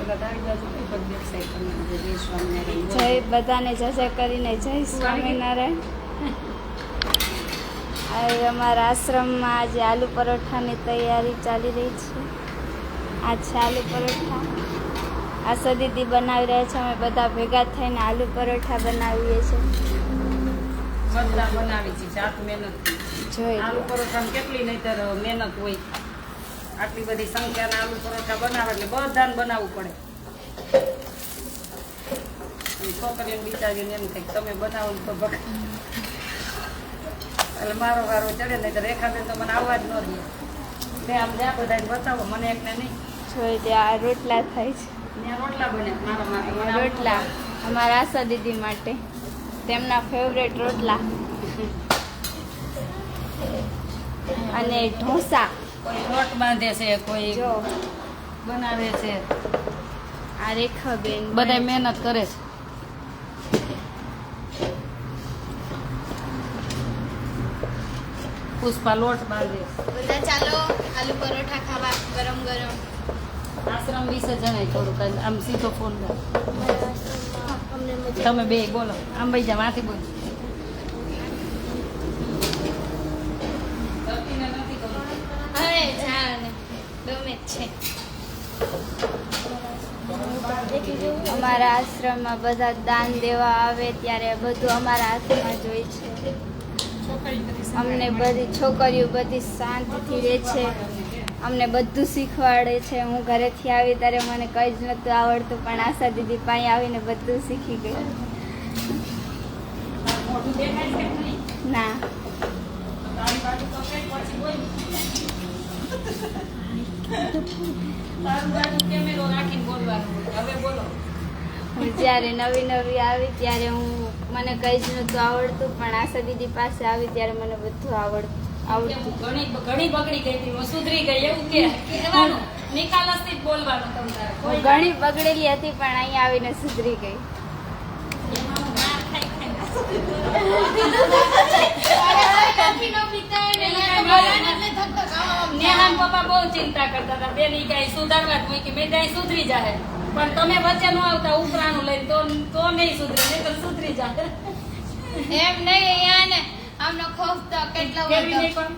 જય બધાને જય જય કરીને જય સ્વામિનારાયણ. આજે અમારા આશ્રમમાં આજે આલુ પરોઠાની તૈયારી ચાલી રહી છે. આ છે આલુ પરોઠા. આશા દીદી બનાવી રહ્યા છે. અમે બધા ભેગા થઈને આલુ પરોઠા બનાવીએ છીએ. બધા બનાવી છે જાત મહેનત. જોઈ આલુ પરોઠામાં કેટલી નહીતર મહેનત હોય. આટલી બધી સંખ્યાના આલુ પરોઠા બનાવે એટલે બધાને બનાવવું પડે. છોકરીઓને બિચારીઓને એમ થાય તમે બનાવો તો એટલે મારો વારો ચડે નહીં તો રેખાબેન તો મને આવવા જ ન દે. મેં આમ જ્યાં બધાને બતાવો મને એકને નહીં. જોઈ ત્યાં રોટલા થાય છે. ત્યાં રોટલા બને મારા માટે રોટલા અમારા આશા દીદી માટે તેમના ફેવરેટ રોટલા અને ઢોસા. કોઈ લોટ બાંધે છે, કોઈ જો બનાવે છે. આ રેખાબેન બધા મહેનત કરે છે. પુષ્પા લોટ બાંધે. બધા ચાલો આલુ પરોઠા ખાવા ગરમ ગરમ. આશ્રમ વિશે જણાય થોડુંક આમ સીધો ફોન કર. તમે બે બોલો આમ ભાઈ જા માંથી બોલો. હવે જાને ગમે છે. અમારા આશ્રમમાં બધા દાન દેવા આવે ત્યારે બધું અમારા હાથમાં જ હોય છે. અમને બધી છોકરીઓ બધી શાંતિથી રહે છે. અમને બધું શીખવાડે છે. હું ઘરેથી આવી ત્યારે મને કંઈ જ નહોતું આવડતું, પણ આશા દીદી પાસે આવીને બધું શીખી ગઈ. ના હું જ્યારે નવી નવી આવી ત્યારે મને કંઈ જ નહોતું આવડતું, પણ આશા દીદી પાસે આવી ત્યારે મને બધું આવડતું. ઘણી બગડી ગઈ હતી હું સુધરી ગઈ એવું કે કહેવાનું નિકાલસથી જ બોલવાનું તમારે. હું ઘણી બગડેલી હતી પણ અહીંયા આવીને સુધરી ગઈ. નેહાન પપ્પા બહુ ચિંતા કરતા હતા બેની કઈ સુધારવા જ મૂકી મેં કઈ સુધરી જાય પણ તમે વચ્ચે ન આવતા ઉપરાનું લઈને તો નહીં સુધરે નહીં તો સુધરી જાય. એમ નહીં અહીંયા ને આમનો ખોફ તો કેટલો કેવી બધો નહીં પણ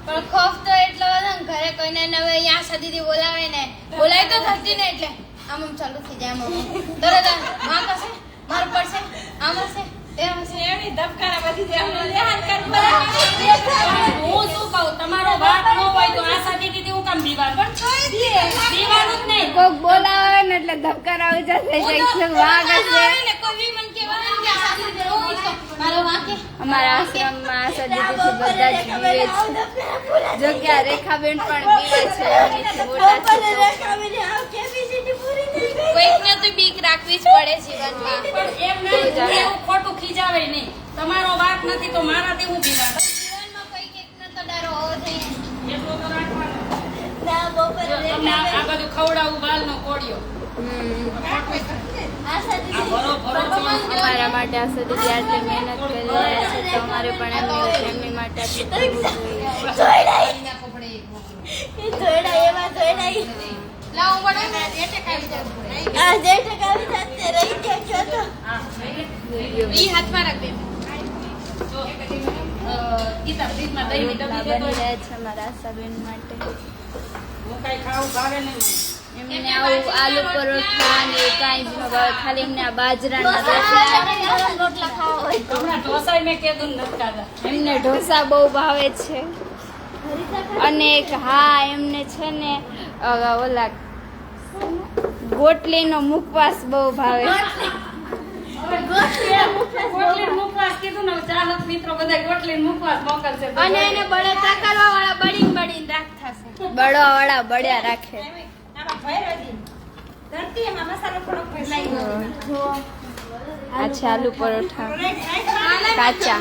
પણ ખોફ તો એટલો બધો ને ઘરે કોઈને નવે અહીંયા સદીદી બોલાવે ને બોલાય તો થતી ને એટલે આમ ચાલુ થઈ જાય. આમ તરત માં કશે માર પડશે આમ હશે તેમ હશે એવી ધબકારા બધી જાય નેહાન કરવું હું શું કહું તમારો વાત ન હોય તો આશા દીદી હું કામ દીવા પણ દીવાનું જ નહીં. કોક બોલાવે ને એટલે ધબકાર આવી જશે વાઘ હશે. અમારા આશ્રમમાં આશા દીદીથી બધા જ પીવે છે. જો કે આ રેખાબેન પણ પીવે છે. એમનીથી મોટા છે તો કોઈકને તો બીક રાખવી જ પડે જીવનમાં. પણ એમ નહીં એવું ખોટું ખીજાવે નહીં. તમારો વાત નથી તો મારાથી હું પીવા જીવનમાં કોઈક એકને તો ડર હોવો જોઈએ. એટલો તો રાખવાનો. ના બપોરે જો તમને આ બધું ખવડાવું બાલનો કોળિયો અમારા માટે આશા દીદી આટલી મહેનત કરી રહ્યા છે તો અમારે પણ એમની માટે આટલું કરવું જોઈએ. હાથમાં રાખે ગીતા ફ્રીજમાં દહીંની ડબ્બી બની દેતો રહ્યા છે અમારા આશાબેન માટે. હું કઈ ખાવું ભાવે નહીં મને. એમને આવું આલુ પરોઠા ને કાંઈ જ ન ભાવે. ખાલી એમને આ બાજરાના રોટલા ખાવા હોય તો. હમણાં ઢોસાય મેં કીધું ને નથી ખાધા. એમને ઢોસા બહુ ભાવે છે. અને એક હા એમને છે ને ઓલા ગોટલીનો મુખવાસ બહુ ભાવે. ગોટલીનો મુખવાસ કીધું ને ચાહક મિત્રો બધા ગોટલીનો મુખવાસ મોકલશે. અને એને બળેતા કરવા વાળા બળીને બળીને રાખતા છે. બળવા વાળા બળ્યા રાખે. આ છે આલુ પરોઠા કાચા.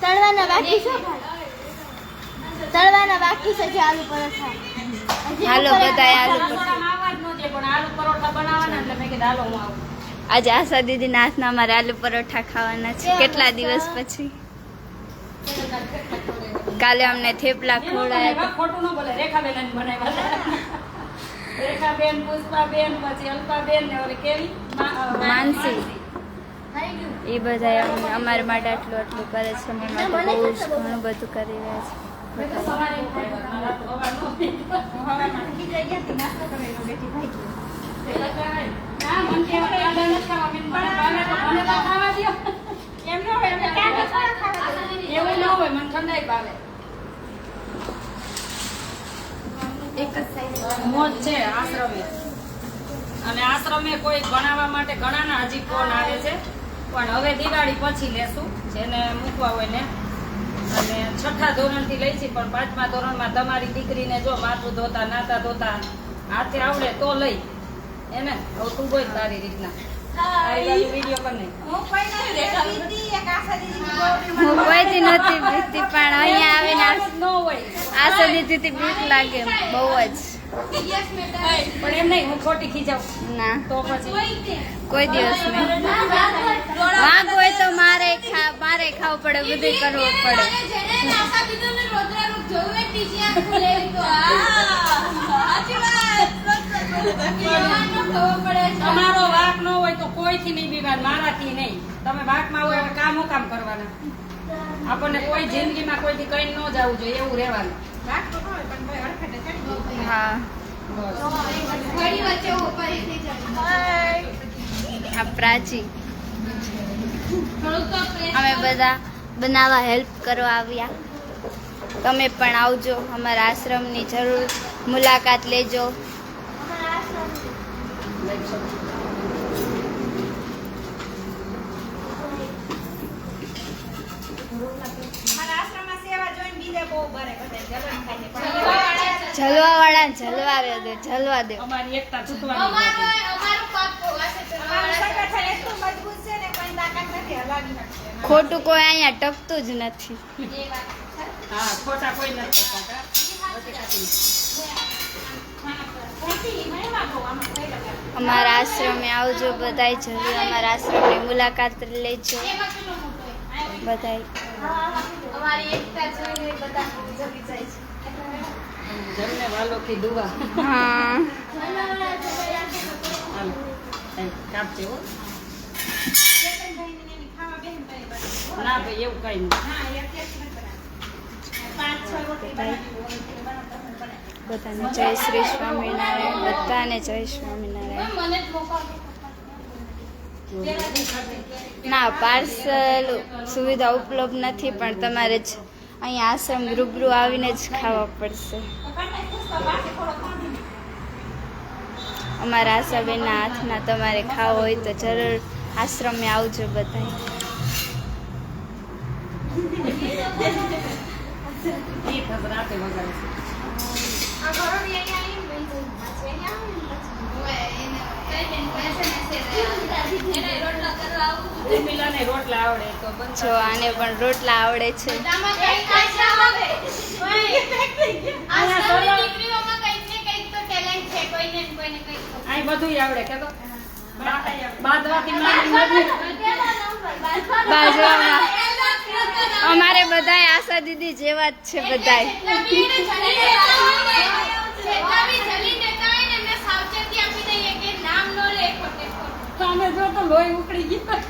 તળવાના બાકી છે. તળવાના બાકી છે આલુ પરોઠા. હાલો બધા આલુ પરોઠા. રસોડામાં આવવા જ ન દે પણ આલુ પરોઠા બનાવવાના એટલે મેં કીધું હાલો હું આવું. આજે આશા દીદીના હાથના અમારે આલુ પરોઠા ખાવાના છે કેટલા દિવસ પછી. કાલે અમને થેપલા ખવડાયા ખોટું ન બોલે રેખાબેન જ બનાવ્યા. રેખાબેન, પુષ્પાબેન, પછી અલ્પાબેન ને ઓલી કેવી માનસી. એ બધા અમારા માટે આટલું આટલું કરે છે. અમારા માટે બહુ જ ઘણું બધું કરી રહ્યા છે. સવારે ના મન કે આડા ન ખાવા મને મને તો ખાવા દ્યો એમ ન હોય એવું ન હોય મને ઠંડાઈ ભાવે એક જ મોજ છે આશ્રમે અને આશ્રમે કોઈ ભણાવવા માટે ઘણાના હજી ફોન આવે છે પણ હવે દિવાળી પછી લેશું જેને મૂકવા હોય ને અને 6થા ધોરણથી લઈ છે પણ 5મા ધોરણમાં તમારી દીકરીને જો માથું ધોતા નાતા ધોતા હાથે આવડે તો લઈ એને હવે તું બોલ તારી રીતના વિડીયો બને હું કોઈથી નહોતી બીકતી પણ અહીંયા આવીને ન હોય આશા દીદીથી બીક લાગે બહુ જ. પણ એમ નહીં હું ખોટી ખીજાવું ના તો પછી કોઈ દિવસ નહીં. વાંક હોય તો મારે ખાવું પડે, બધું કરવું પડે. તમારો વાક ન હોય તો કોઈથી નહીં બીમાર મારાથી નહીં તમે વાકમાં હોય એટલે કામ કામ કરવાના આપણને કોઈ જિંદગીમાં કોઈથી કઈ ન જવું જોઈએ એવું રહેવાનું હા આ પ્રાચી અમે બધા બનાવવા હેલ્પ કરવા આવ્યા. તમે પણ આવજો, અમારા આશ્રમની જરૂર મુલાકાત લેજો. જલવા વાળા જલવા દે, જલવા દે. અમારી એકતા છૂટવાની ખોટું કોઈ અહીંયા ટકતું જ નથી. હા ખોટા કોઈ નથી અમારા આશ્રમે આવજો બધાય, જરૂર અમારા આશ્રમની મુલાકાત લેજો બધાય. જમને વાલો કી દુઆ હા કાપજે હો ના ભાઈ એવું કઈ બધાને જય શ્રી સ્વામિનારાયણ, બધાને જય સ્વામિનારાયણ. ના પાર્સલ સુવિધા ઉપલબ્ધ નથી પણ તમારે જ અહીંયા આશ્રમ રૂબરૂ આવીને જ ખાવા પડશે. અમારા આશાબેનના હાથના તમારે ખાવો હોય તો જરૂર આશ્રમે આવજો બધા. રાતે વગાડે રોટલા આવડે તો જો આને પણ રોટલા આવડે છે. આ બધું આવડે કે તો બાદવાથી માંડી બાજવામાં અમારે બધાય આશા દીદી જેવા જ છે બધાય. અમે જો તો લોહી ઉકળી ગયું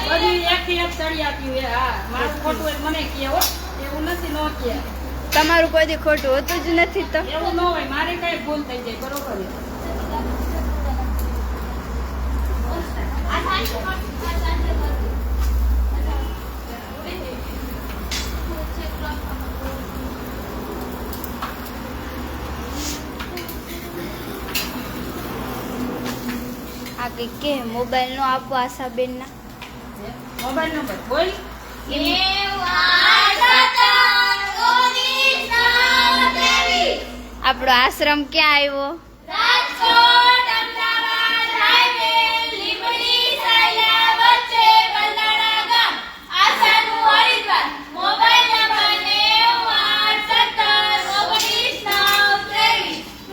બધી એકથી એક ચડી આપ્યું હા મારું ખોટું હોય મને કહે હો એવું નથી ન કહે તમારું કોઈ દી ખોટું હોતું જ નથી તો એવું ન હોય મારે કઈ ભૂલ થઈ જાય બરોબર આ કઈ કે મોબાઈલ નો આપો આશાબેન ના મોબાઈલ નંબર બોલ આપણો આશ્રમ ક્યાં આવ્યો?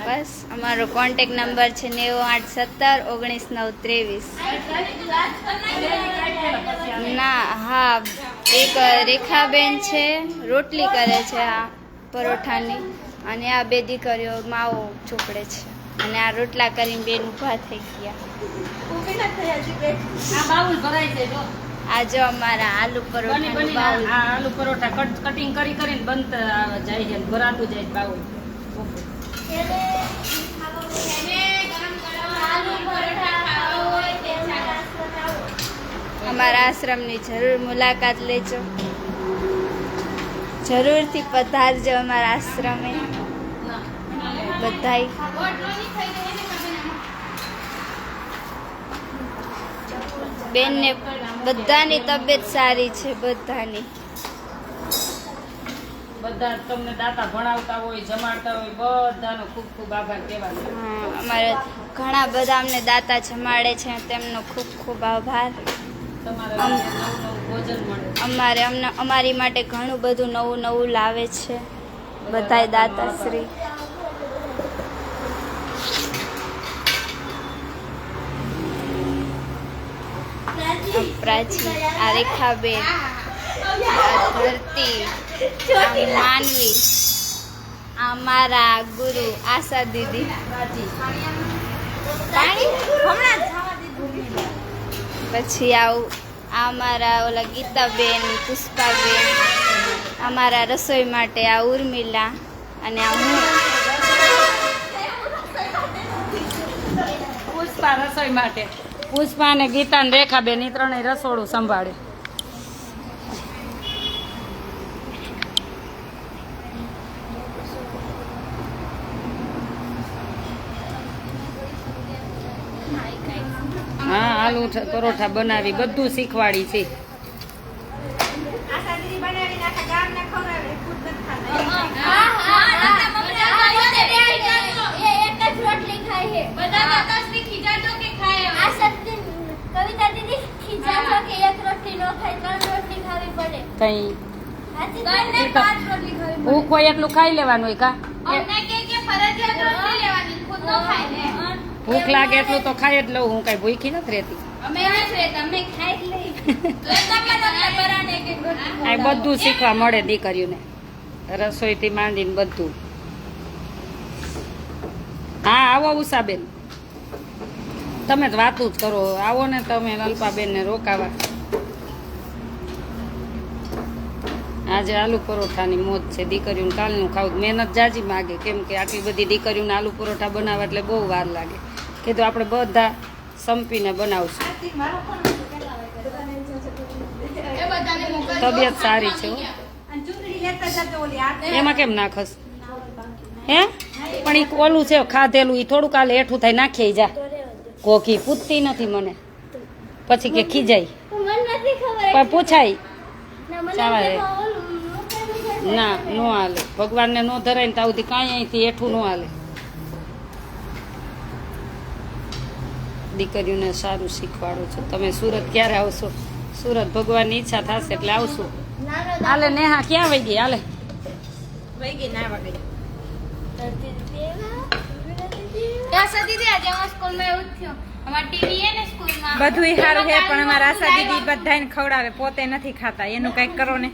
બસ અમારો કોન્ટેક્ટ નંબર છે 9817 19 9 23. ના હા એક રેખાબેન છે, રોટલી કરે છે આ પરોઠાની, અને આ બે દીકરીઓ માવો ચોપડે છે, અને આ રોટલા કરીને બેન ઊભા થઈ ગયા. આ બાઉલ ભરાય છે જો. આ જો અમારા આલુ પરોઠાનું બાઉલ. આ આલુ પરોઠા કટિંગ કરીને બનતા જાય છે, ભરાતું જાય છે બાઉલ. અમારા આશ્રમની જરૂર મુલાકાત લેજો, જરૂરથી પધારજો અમારા આશ્રમે બધાય. બેનને બધાની તબિયત સારી છે, બધાની. બધા તમને દાતા ભણાવતા હોય, જમાડતા હોય, બધાનો ખૂબ ખૂબ આભાર કહેવાનો. અમારે ઘણા બધા અમને દાતા જમાડે છે, તેમનો ખૂબ ખૂબ આભાર. તમારે નવું ભોજન મળે. અમારી માટે ઘણું બધું નવું નવું લાવે છે બધાય દાતાશ્રી. પ્રાચી, આ રેખાબેન, આ ધરતી, આ માનવી, આ મારા ગુરુ આશા દીદી. પછી આવું આ અમારા ઓલા ગીતાબેન, પુષ્પાબેન, અમારા રસોઈ માટે આ ઉર્મિલા, અને આ હું પુષ્પા રસોઈ માટે. પુષ્પા અને ગીતા અને રેખાબેન એ ત્રણેય રસોડું સંભાળે. હા, આલુ પરોઠા બનાવી બધું શીખવાડી છે. કઈ ભૂખ હોય એટલું ખાઈ લેવાનું હોય કા? ભૂખ લાગે એટલું તો ખાઈ જ લઉં. હું કઈ ભૂખી નથી રહેતી. આ બધું શીખવા મળે દીકરીઓને, રસોઈથી માંડીને બધું. હા, આવો ઉષાબેન, તમે જ વાતું જ કરો. આવો ને તમે અલ્પાબેન ને રોકાવા. આજે આલુ પરોઠાની મોજ છે દીકરીઓને. કાલનું ખાવું મહેનત જાજી માગે, કેમ કે આટલી બધી દીકરીઓને આલુ પરોઠા બનાવવા એટલે બહુ વાર લાગે. કીધું આપણે બધા સંપીને બનાવશું. તબિયત સારી છે. એમાં કેમ નાખસ હે? પણ એ ઓલું છે ખાધેલું, એ થોડું કાલે હેઠું થાય નાખી જા. કોકી પૂછતી નથી મને, પછી કે ખીજાય. પણ પૂછાય ચાલે ના, નો હાલે. ભગવાનને નો ધરાય ને તાવથી કાંઈ અહીંથી હેઠું નો હાલે. દીકરીઓને સારું શીખવાડો છો તમે. સુરત ક્યારે આવશો? સુરત ભગવાનની ઈચ્છા થશે એટલે આવશું. હાલે નેહા ક્યાં વહી ગઈ? હાલે વહી ગઈ ના વગઈ. બધું સારું છે, પણ અમારા આશા દીદી બધાને ખવડાવે, પોતે નથી ખાતા. એનું કઈક કરો ને.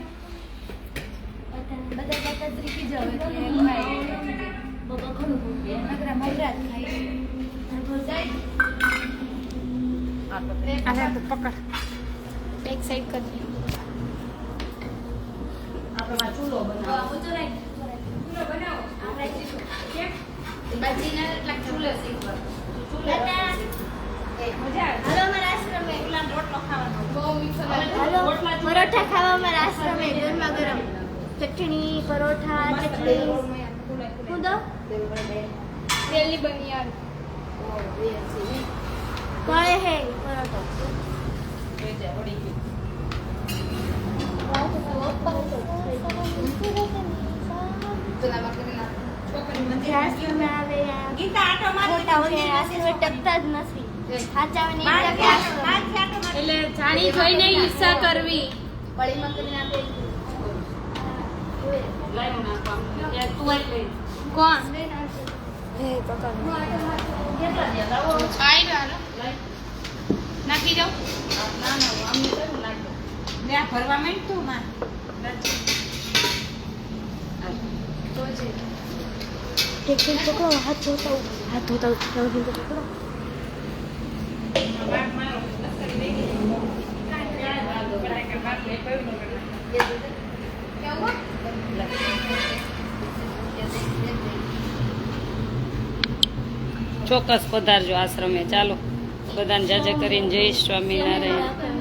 પકડ એક સાઈડ કરી ચૂલો બનાવો. પરોઠા ખાવા મારા આશ્રમે ગરમા ગરમ ચટણી, પરોઠા, ચટણી. હું દો પેલી બનિયાન કોણે હે પરોઠો? આશ્રમે આવે મોટા હોય આશ્રમે ટકતા જ નથી. એટલે જાણી જોઈને ઈચ્છા કરવી. પડીમાં કરીને આપે. કોણ નાખી દઉં? ભરવા માંડતું માં ટિફિન પકડો, હાથ ધોતા પકડો. ચોક્કસ પધારજો આશ્રમે. ચાલો બધાને જાજે કરીને જય સ્વામિનારાયણ.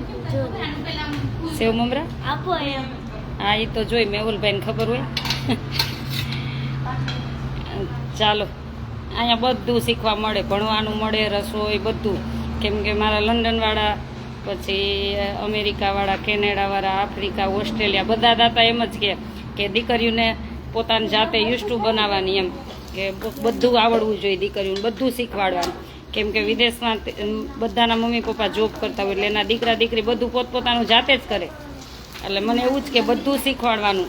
સેવ મમરા આપો એમ. હા એ તો જોઈ મેહુલભાઈને ખબર હોય. ચાલો અહીંયા બધું શીખવા મળે, ભણવાનું મળે, રસોઈ બધું. કેમ કે મારા લંડનવાળા, પછી અમેરિકાવાળા, કેનેડાવાળા, આફ્રિકા, ઓસ્ટ્રેલિયા બધા દાતા એમ જ કે દીકરીઓને પોતાની જાતે યુઝ ટુ બનાવવાની, એમ કે બધું આવડવું જોઈએ દીકરીઓને, બધું શીખવાડવાનું. કેમ કે વિદેશમાં બધાના મમ્મી પપ્પા જોબ કરતા હોય એટલે એના દીકરા દીકરી બધું પોતપોતાનું જાતે જ કરે. એટલે મને એવું જ કે બધું શીખવાડવાનું.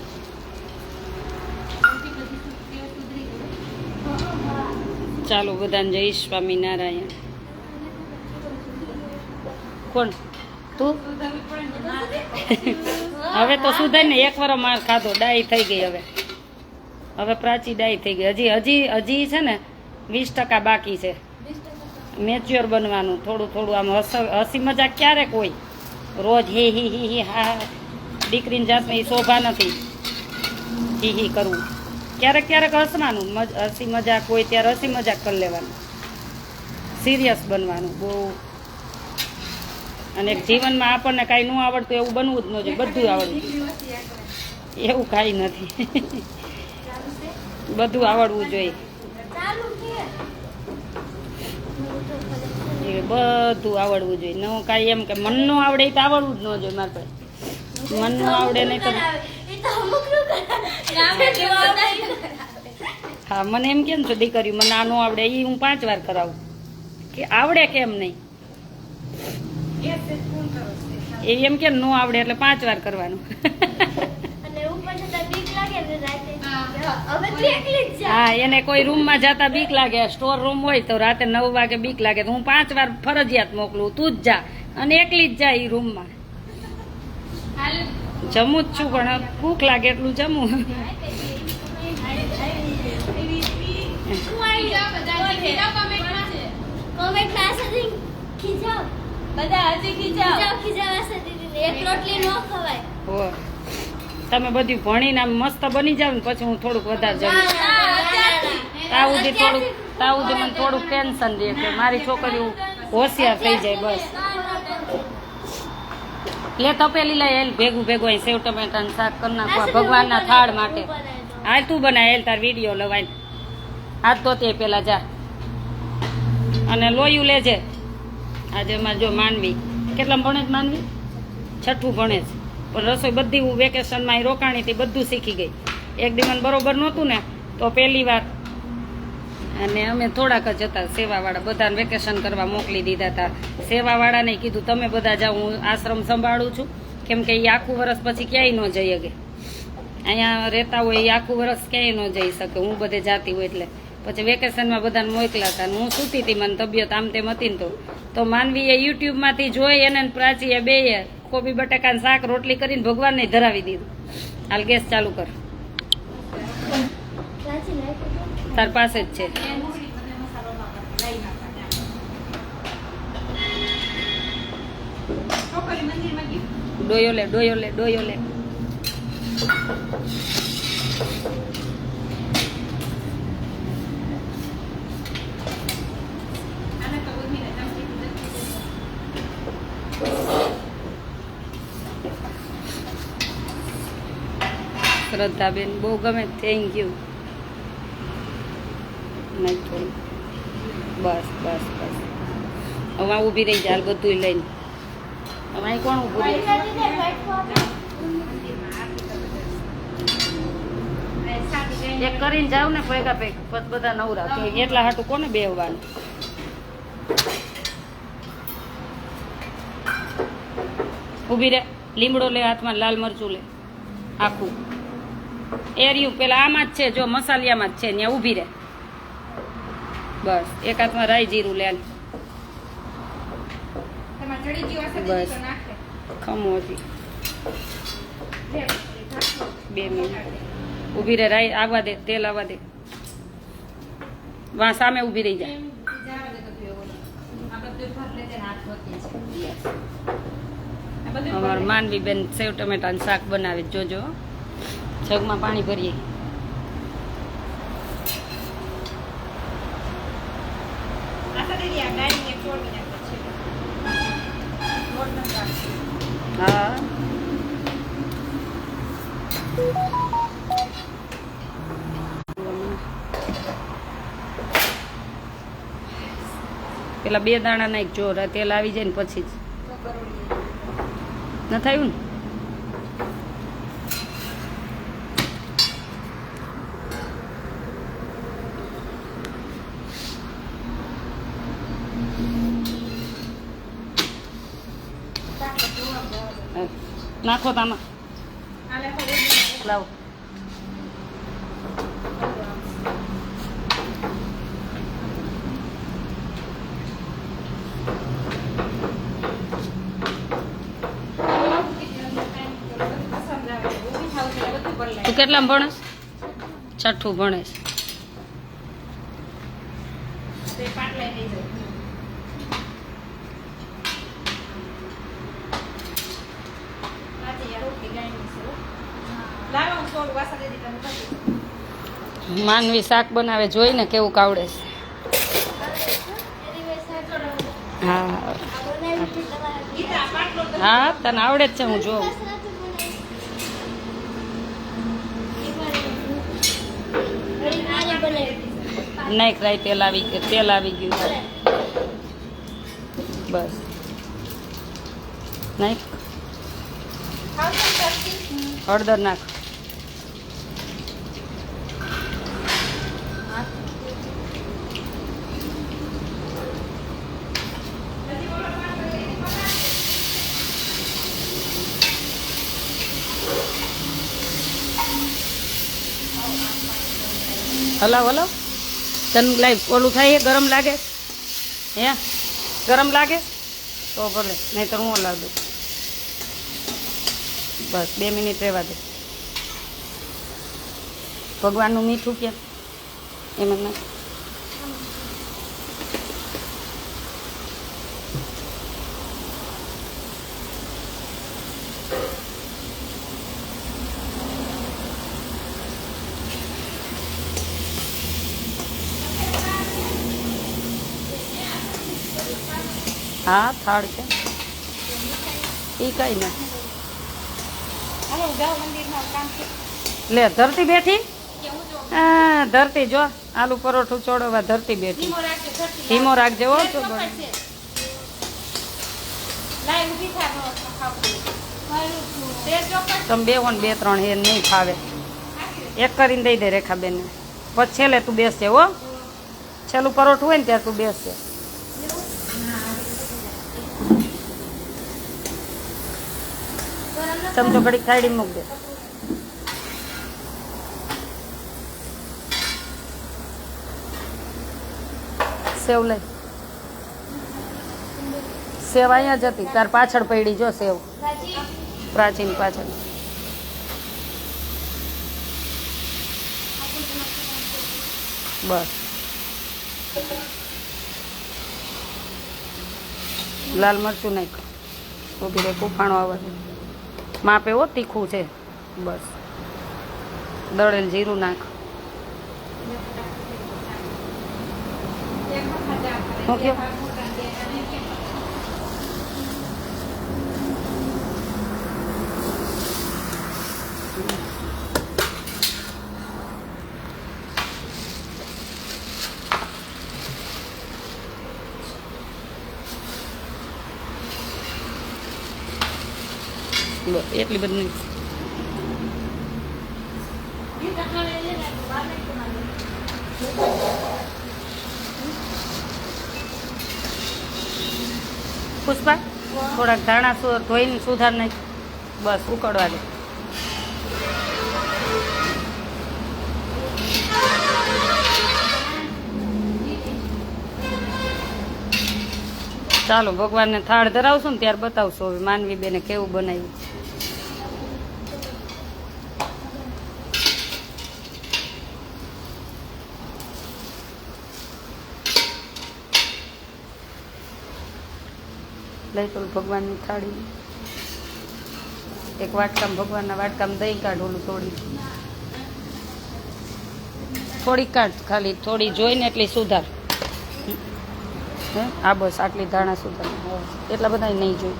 ચાલો બધાને જય સ્વામિનારાયણ. કોણ તું? હવે તો સુધાર ને, એક વાર માર ખાધો, ડાઈ થઈ ગઈ. હવે પ્રાચી ડાઈ થઈ ગઈ. હજી છે ને 20% બાકી છે મેચ્યોર બનવાનું. થોડું થોડું આમ હસી મજાક ક્યારેક હોય, રોજ હી હી હી હી હા દીકરીની જાતને એ શોભા નથી હી હી કરવું. ક્યારેક ક્યારેક હસવાનું, હસી મજાક હોય ત્યારે હસી મજાક કરી લેવાનું, સિરિયસ બનવાનું બહુ. અને જીવનમાં આપણને કાંઈ ન આવડતું એવું બનવું જ ન જોઈએ, બધું આવડવું જોઈએ. એવું કાંઈ નથી, બધું આવડવું જોઈએ. બધું આવડવું જોઈએ. ન કાંઈ એમ કે મન નો આવડે તો આવડવું જ ન જોઈએ. મારે પાસે મન નો આવડે નહીં તો હા મને એમ કેમ છો દીકરી મને આ ન આવડે, એ હું 5 વાર કરાવું કે આવડે કેમ નહીં. એ એમ કેમ ન આવડે એટલે 5 વાર કરવાનું. હા એને કોઈ રૂમમાં જતા બીક લાગે, સ્ટોર રૂમ હોય તો રાતે 9 વાગે બીક લાગે તો હું 5 વાર ફરજિયાત મોકલું, તું જ જા અને એકલી જ જા એ રૂમમાં. જમું જ છું પણ ભૂખ લાગે એટલું જમું. તમે બધું ભણીને આમ મસ્ત બની જાવ ને પછી હું થોડુંક વધારે જમું. તાવ સુધી મને થોડુંક ટેન્શન દે કે મારી છોકરીઓ હોશિયાર થઈ જાય. બસ લે તપેલી લઈ એલ ભેગું ભેગું અહીં સેવ ટમેટાનું શાક કરી નાખવા ભગવાનના થાળ માટે. હાલ તું બનાય એલ તાર વિડીયો લવાય. હાથ ધોતે પેલા જા અને લોયું લેજે. આજે અમારે જો માનવી કેટલા ભણે છે? માનવી 6ઠું ભણે છે પણ રસોઈ બધી હું વેકેશનમાં અહીં રોકાણી હતી, બધું શીખી ગઈ. એક દિવસ બરોબર નહોતું ને તો પહેલી વાર, અને અમે થોડાક જ હતા સેવાવાળા, બધાને વેકેશન કરવા મોકલી દીધા હતા. સેવાવાળાને કીધું તમે બધા જાઓ, હું આશ્રમ સંભાળું છું. કેમ કે એ આખું વર્ષ પછી ક્યાંય ન જઈ શકે, અહીંયા રહેતા હોય એ આખું વર્ષ ક્યાંય ન જઈ શકે, હું બધે જાતી હોય. એટલે પછી વેકેશનમાં બધાને મોકલા હતા. હું સૂતી હતી, મને તબિયત આમ તેમ હતી ને તો માનવીએ યુટ્યુબમાંથી જોઈ એને પ્રાચીએ બેએ કોબી બટાકાનું શાક રોટલી કરીને ભગવાનને ધરાવી દીધું. હાલ ગેસ ચાલુ કર, તાર પાસે જ છે. ડોયો લે ડોયો લે ડોયો લે. શ્રદ્ધાબેન બહુ ગમે, થેન્ક યુ. નહીં થોડું બસ બસ બસ. હવે ઊભી રહી જાય બધું લઈને. હવે અહીં કોણ ઊભું રહે? એક કરીને જાવ ને ભેગા ભેગ પછી બધા નવરા તો એટલા હાટું કોને બેહવાનું. ઊભી રે, લીમડો લે હાથમાં, લાલ મરચું લે આખું એરિયું. પેલા આમાં જ છે જો મસાલિયામાં જ છે, ત્યાં ઊભી રહે. બસ એક હાથમાં રાઈ જીરું લે. બસ ખમો હતી 2 મિનિટ ઊભી રહે, રાઈ આવવા દે, તેલ આવવા દે. વાં સામે ઊભી રહી જાય. અમાર માનવી બેન સેવ ટમેટાનું શાક બનાવે, જોજો. જગમાં પાણી ભરીએ. હા પેલા 2 દાણા નાખ, જો તેલ આવી જાય ને પછી જ ન થયું ને. નાખો તામાં, લાવો. તું કેટલામાં ભણેસ? 6ઠું ભણેસ. માનવી શાક બનાવે, જોઈને કેવું કાવડે છે. હા હા તને આવડે જ છે, હું જોઉં. નહીં રાઈ, તેલ આવી ગયું. બસ નહીં, હળદર નાખ. હલાવ તને લાઈ ઓલું થાય, ગરમ લાગે હે? ગરમ લાગે તો ભલે, નહીં તો હું હલાવ દઉં. બસ 2 મિનિટ રહેવા દે. ભગવાનનું મીઠું કેમ એમ ના હા થાળ છે એ કઈ ના લે. ધરતી બેઠી, હા ધરતી જો આલુ પરોઠું ચોડવા ધરતી બેઠી. ધીમો રાખજે હો. તમે બેહો ને 2-3 એ નહીં ફાવે, એક કરીને દઈ દે રેખાબેન ને. પછી છેલ્લે તું બેસજે હો, છેલ્લું પરોઠું હોય ને ત્યારે તું બેસજે. ચમચો ઘડીક થાળી મૂક દે. સેવ લઈ, સેવ અહીંયા જ હતી, તાર પાછળ પડી જો સેવ, પ્રાચીન પાછળ. બસ લાલ મરચું નાખ, ઊભી રે કુફાણો આવે. માપે હો, તીખું છે. બસ દળેલ જીરું નાખ. ઓકે એટલી બધી નહીં. પુષ્પા થોડાક ધાણા ધોઈને સુધાર નાખ. બસ ઉકળવા દે. ચાલો ભગવાનને થાળ ધરાવશું ને ત્યારે બતાવશું હવે માનવી બેને કેવું બનાવ્યું. લઈ તો ભગવાનની થાળી એક વાટકામાં ભગવાનના વાટકામાં દહીં કાઢ ઓલું તોડી થોડીક કાઢ ખાલી થોડી જોઈને એટલી સુધાર હે આ બસ આટલી ધાણા સુધાર એટલા બધા નહીં જોઈ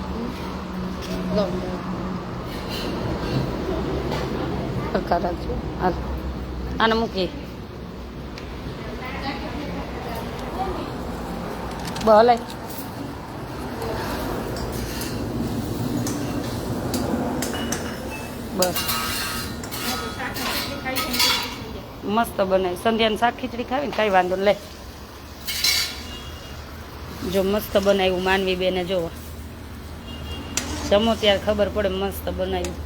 સરખા રાખજો હાલ આને મૂકી હલાય બસ મસ્ત બનાવી સંધ્યાને શાક ખીચડી ખાવી ને કાંઈ વાંધો લે જો મસ્ત બનાવ્યું માનવી બેને જોવો જમો ત્યારે ખબર પડે મસ્ત બનાવ્યું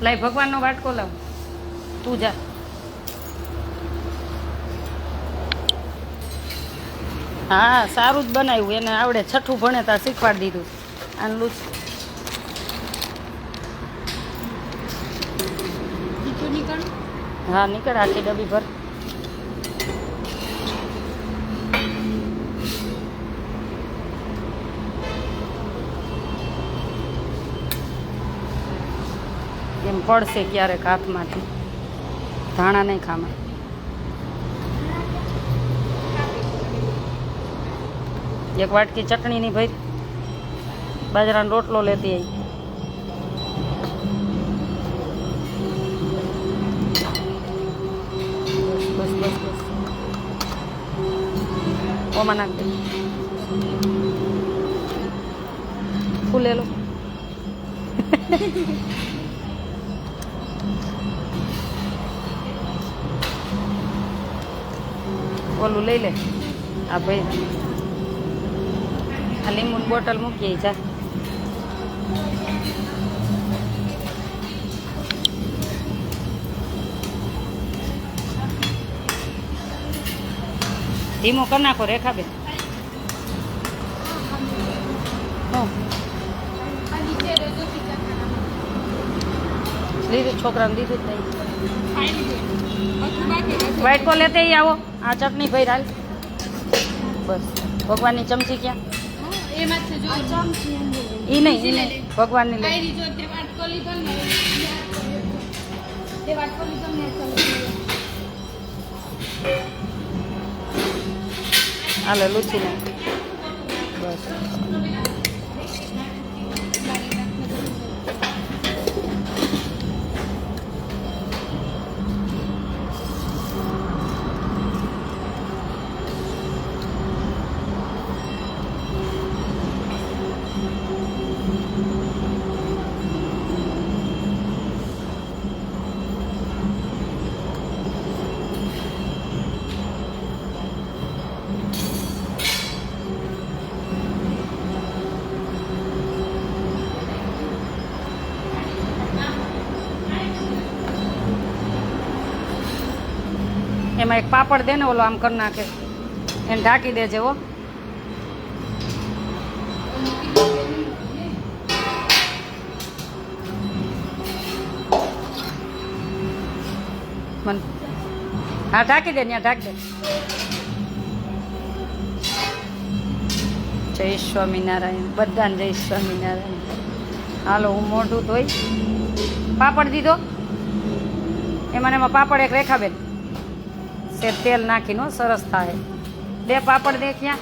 લાય ભગવાનનો વાટકો લાવ તું જા હા સારું જ બનાવ્યું એને આવડે છઠ્ઠું ભણે ત્યાં શીખવાડી દીધું આનલું હા નીકળ આખી ડબ્બી ભર એમ પડશે ક્યારેક હાથમાંથી ધાણા નહીં ખામાં એક વાટકી ચટણીની ભાઈ બાજરાનો રોટલો લેતી આવી બસ બસ બસ ઓમાં નાખ દે ફૂલેલો ઓલું લઈ લે આ ભાઈ આ લીંબુની બોટલ મૂકીએ જા ધીમો કરી નાખો રેખાબેન લીધું છોકરાને દીધું જ નહીં વાઇટકો લેતે આવો આ ચટણી ભાઈ હાલ બસ ભગવાનની ચમચી ક્યાં ઈ નહીં ભગવાનની લઈ હાલે લૂછી ને બસ એમાં એક પાપડ દે ને ઓલો આમ કરી નાખે એને ઢાંકી દેજે હો મન હા ઢાંકી દે ત્યાં ઢાંકી દે જય સ્વામિનારાયણ બધાને જય સ્વામિનારાયણ હાલો હું મોઢું ધોઈ પાપડ દીધો એમાં ને એમાં પાપડ એક રેખાબેન તે તેલ નાખીને સરસ થાય દે પાપડ દે ક્યાં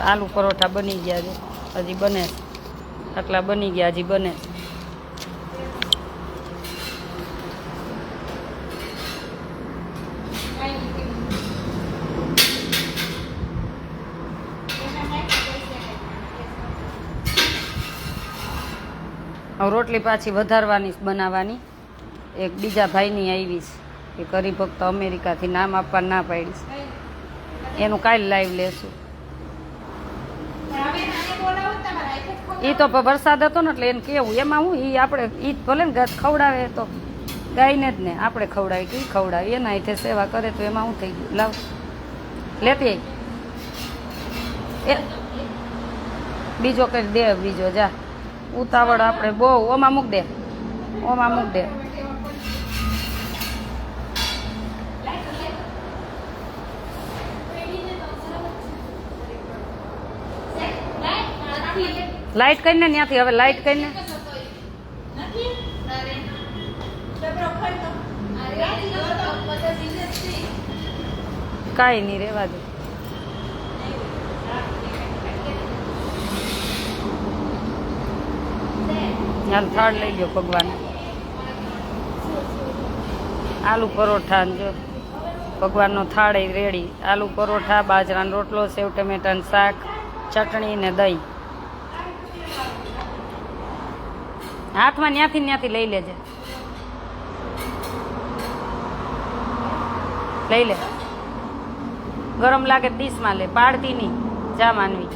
આલુ પરોઠા બની ગયા છે હજી બને આટલા બની ગયા હજી બને હવે રોટલી પાછી વધારવાની બનાવવાની એક બીજા ભાઈની આવીશ કે કરી ભક્ત અમેરિકાથી નામ આપવા ના પાડીશ એનું કાલે લાઈવ લેશું એ તો વરસાદ હતો ને એટલે એને કેવું એમાં હું એ આપણે એ ભલે ને ખવડાવે તો ગાયને જ ને આપણે ખવડાવી કે ખવડાવી એના હાથે સેવા કરે તો એમાં હું થઈ ગયું લાવ લેતી એ બીજો કરી દે, બીજો જા. ઉતાવળ આપણે બહુ. ઓમાં મૂક દે, ઓમાં મૂક દે. લાઈટ કરીને ત્યાંથી હવે લાઈટ કરીને કાંઈ નહીં રેવા દે. હાલ થાળ લઈ ગયો ભગવાન. આલુ પરોઠા ને જો ભગવાનનો થાળ એ રેડી. આલુ પરોઠા, બાજરાનો રોટલો, સેવ ટમેટાનું શાક, ચટણી ને દહીં. હાથમાં ન્યાથી લઈ લેજે, લઈ લે. ગરમ લાગે ડીશમાં લે, પાડતી નહીં. જા માનવી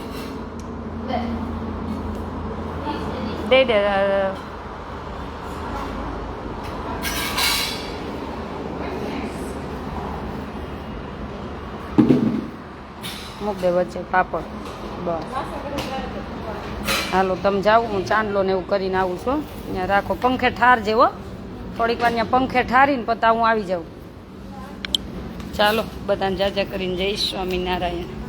દઈ દે. મૂક દે વચ્ચે પાપડ. બસ હાલો તમે જાઓ, હું ચાંદલો ને એવું કરીને આવું છું. ત્યાં રાખો, પંખે ઠાર જેવો. થોડીક વાર ત્યાં પંખે ઠારીને પતા હું આવી જાઉં. ચાલો બધાને જાજા કરીને જય સ્વામિનારાયણ.